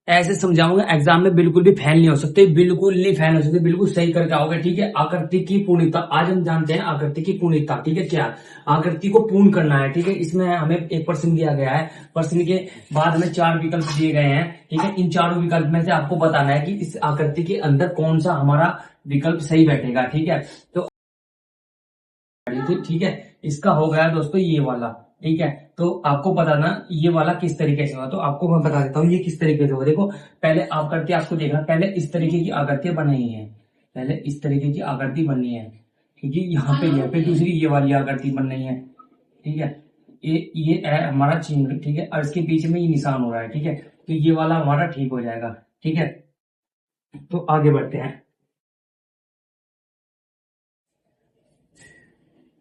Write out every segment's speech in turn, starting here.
ऐसे समझाऊंगा, एग्जाम में बिल्कुल भी फेल नहीं हो सकते, बिल्कुल नहीं फेल हो सकते, बिल्कुल सही करके आओगे। ठीक है, आकृति की पूर्णता आज हम जानते हैं, आकृति की पूर्णता। ठीक है, क्या आकृति को पूर्ण करना है। ठीक है, इसमें हमें एक प्रश्न दिया गया है, प्रश्न के बाद हमें 4 विकल्प दिए गए हैं। ठीक है, इन चारों विकल्प में से आपको बताना है कि इस आकृति के अंदर कौन सा हमारा विकल्प सही बैठेगा। ठीक है, तो ठीक है, इसका हो गया दोस्तों ये वाला। ठीक है, तो आपको बताना ये वाला किस तरीके से हुआ, तो आपको मैं बता देता हूँ ये किस तरीके से हुआ। देखो, पहले आकृति आपको देखना, पहले इस तरीके की आकृतियां बनाई है, पहले इस तरीके की आकृति बननी है। ठीक है, यहाँ पे दूसरी ये वाली आकृति बन रही है। ठीक है, ये है हमारा चिन्ह। ठीक है, और इसके बीच में ये निशान हो रहा है। ठीक है, तो ये वाला हमारा ठीक हो जाएगा। ठीक है, तो आगे बढ़ते हैं।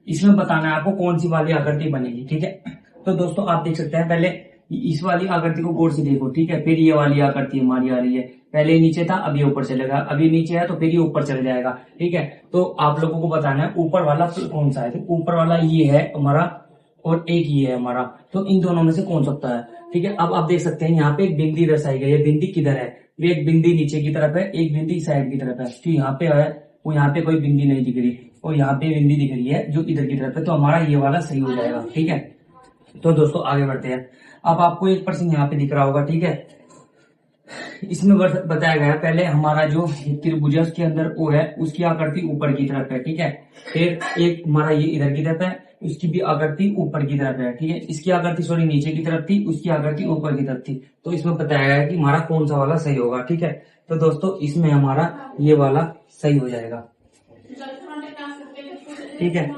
इसमें बताना है आपको कौन सी वाली आकृति बनेगी। ठीक है, तो दोस्तों आप देख सकते हैं, पहले इस वाली आकृति को गौर से देखो। ठीक है, फिर ये वाली आकृति हमारी आ रही है, पहले नीचे था, अब ये ऊपर चलेगा, अभी नीचे है तो फिर ये ऊपर चले जाएगा। ठीक है, तो आप लोगों को बताना है ऊपर वाला कौन सा है। तो ऊपर वाला ये है हमारा, और एक ये है हमारा, तो इन दोनों में से कौन सकता है। ठीक है, अब आप देख सकते हैं यहाँ पे एक बिंदी दर्शाई गई है। बिंदी किधर है, ये एक बिंदी नीचे की तरफ है, एक बिंदी साइड की तरफ है। तो यहाँ पे है, वो यहाँ पे कोई बिंदी नहीं दिख रही, और यहाँ पे बिंदी दिख रही है जो इधर की तरफ है, तो हमारा ये वाला सही हो जाएगा। ठीक है, तो दोस्तों आगे बढ़ते हैं। अब आपको एक प्रश्न यहाँ पे दिख रहा होगा। ठीक है, इसमें बताया गया है, पहले हमारा जो त्रिभुज है उसके अंदर ओ है, उसकी आकृति ऊपर की तरफ है। ठीक है, फिर एक हमारा ये इधर की तरफ है, उसकी भी आकृति ऊपर की तरफ है। ठीक है, इसकी आकृति सॉरी नीचे की तरफ थी, उसकी आकृति ऊपर की तरफ थी। तो इसमें बताया गया है कि हमारा कौन सा वाला सही होगा। ठीक है, तो दोस्तों इसमें हमारा ये वाला सही हो जाएगा। ठीक है,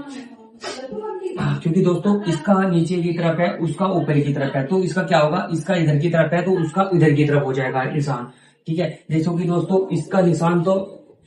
क्योंकि दोस्तों इसका नीचे की तरफ है, उसका ऊपर की तरफ है, तो इसका क्या होगा, इसका इधर की तरफ है तो उसका इधर की तरफ हो जाएगा निशान। ठीक है, जैसे कि दोस्तों इसका निशान तो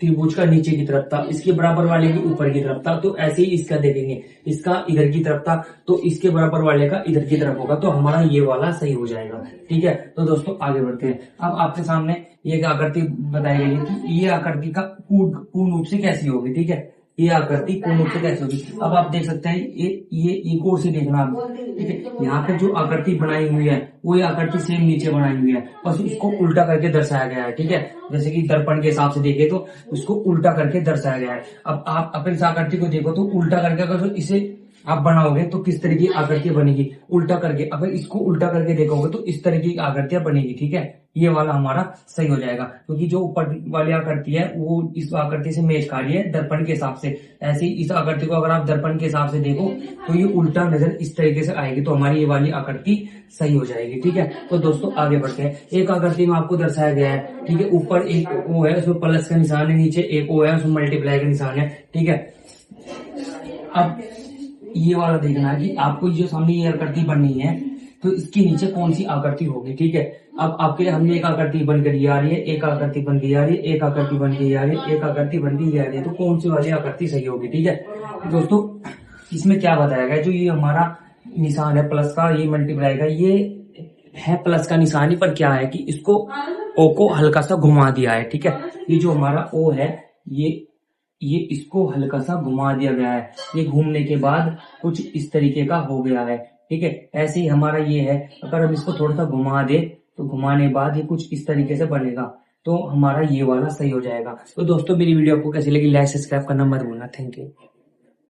त्रिभुज का नीचे की तरफ था, इसके बराबर वाले के ऊपर की तरफ था, तो ऐसे ही इसका देखेंगे, इसका इधर की तरफ था तो इसके बराबर वाले का इधर की तरफ होगा, तो हमारा ये वाला सही हो जाएगा। ठीक है, तो दोस्तों आगे बढ़ते हैं। अब आपके सामने ये आकृति बताई गई है कि ये आकृति का पूर्ण रूप से कैसी होगी। ठीक है, ये आकृति पूर्ण रूप से कैसे होगी, अब आप देख सकते हैं, ये एक और से देखना आप। ठीक है, यहाँ पे जो आकृति बनाई हुई है वो ये आकृति सेम नीचे बनाई हुई है, बस उसको उल्टा करके दर्शाया गया है। ठीक है, जैसे कि दर्पण के हिसाब से देखे तो उसको उल्टा करके दर्शाया गया है। अब आप अपनी इस आकृति को देखो तो उल्टा करके अगर इसे आप बनाओगे तो किस तरह की आकृति बनेगी, उल्टा करके। अगर इसको उल्टा करके देखोगे तो इस तरह की आकृतियां बनेगी। ठीक है, ये वाला हमारा सही हो जाएगा, क्योंकि जो ऊपर वाली आकृति है वो इस आकृति से मेच खा रही है दर्पण के हिसाब से। ऐसे ही इस आकृति को अगर आप दर्पण के हिसाब से देखो तो ये उल्टा नजर इस तरीके से आएगी, तो हमारी ये वाली आकृति सही हो जाएगी। ठीक है, तो दोस्तों आगे बढ़ते हैं। एक आकृति में आपको दर्शाया गया है। ठीक है, ऊपर एक ओ है, उसमें प्लस का निशान है, नीचे एक ओ है, उसमें मल्टीप्लाई का निशान है। ठीक है, अब ये वाला देखना है कि आपको जो सामने ये आकृति बननी है तो इसके नीचे कौन सी आकृति होगी। ठीक है, अब आपके हमने एक आकृति बन कर आ रही है, एक आकृति बन के आ रही है, एक आकृति बन के आ रही है, एक आकृति बन के आ रही है, तो कौन सी वाली आकृति सही होगी। ठीक है, दोस्तों इसमें क्या बताया गया, जो ये हमारा निशान है प्लस का, ये मल्टीप्लाई का, ये है प्लस का निशान ही, पर क्या है कि इसको ओ को हल्का सा घुमा दिया है। ठीक है, ये जो हमारा ओ है ये इसको हल्का सा घुमा दिया गया है, ये घूमने के बाद कुछ इस तरीके का हो गया है। ठीक है, ऐसे ही हमारा ये है, अगर हम इसको थोड़ा सा घुमा दे तो घुमाने बाद ये कुछ इस तरीके से बनेगा, तो हमारा ये वाला सही हो जाएगा। तो दोस्तों मेरी वीडियो आपको कैसी लगी, लाइक सब्सक्राइब करना मत भूलना। Thank you.